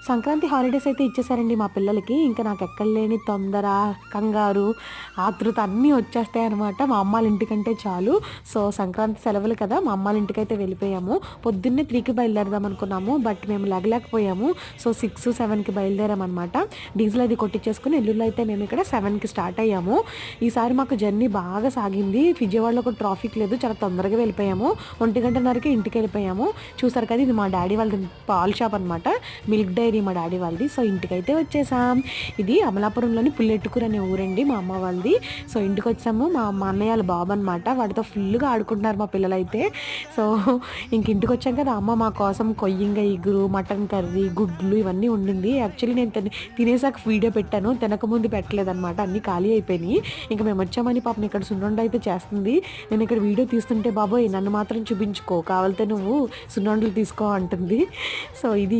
Sankranti holidays అయితే ఇచ్చేసారండి మా పిల్లలకి. ఇంకా నాకు ఎక్కడ లేని తొందర, కంగారు, ఆతృత అన్నీ వచ్చేస్తాయి అనమాట. మా అమ్మాళ్ళ ఇంటికంటే చాలు. సో, సంక్రాంతి సెలవులు కదా! మా అమ్మాళ్ళ ఇంటికైతే వెళ్ళిపోయాము. పొద్దున్నే 3కి బయలుదేరదాం అనుకున్నాము. బట్ మేము లెగలేకపోయాము. సో, 6, 7కి బయలుదేరామనమాట. డీజిల్ అది కొట్టించేసుకొని ఎల్లుండి అయితే మేము ఇక్కడ 7కి స్టార్ట్ అయ్యాము. ఈసారి మాకు జర్నీ బాగా సాగింది. విజయవాడలో కూడా ట్రాఫిక్ లేదు. చాలా తొందరగా వెళ్ళిపోయాము. 1:30కి ఇంటికి వెళ్ళిపోయాము. చూసారు కదా! ఇది మా డాడీ వాళ్ళది పాల్ షాప్ అనమాట. మిల్క్ డైరీ మా డాడీ వాళ్ళది. సో, ఇంటికైతే వచ్చేసాం. ఇది అమలాపురంలోని పుల్లెట్టుకూరు అనే ఊరండి మా అమ్మ వాళ్ళది. సో, ఇంటికి వచ్చాము. మా అన్నయ్య వాళ్ళ బాబు అనమాట. వాడితో ఫుల్గా ఆడుకుంటున్నారు మా పిల్లలైతే. సో, ఇంటికి వచ్చాం కదా, అమ్మ మా కోసం కొయ్యంగ ఇగురు, మటన్ కర్రీ, గుడ్లు ఇవన్నీ ఉండింది. యాక్చువల్లీ నేను తినేసాక వీడియో పెట్టాను. తినకముందు పెట్టలేదనమాట. అన్నీ ఖాళీ అయిపోయినాయి. ఇంకా మేము వచ్చామని పాపం ఇక్కడ సున్నుండ అయితే చేస్తుంది. నేను ఇక్కడ వీడియో తీస్తుంటే, బాబోయ్ నన్ను మాత్రం చూపించుకో, కావాలితే నువ్వు సున్నుండలు తీసుకో అంటుంది. సో, ఇది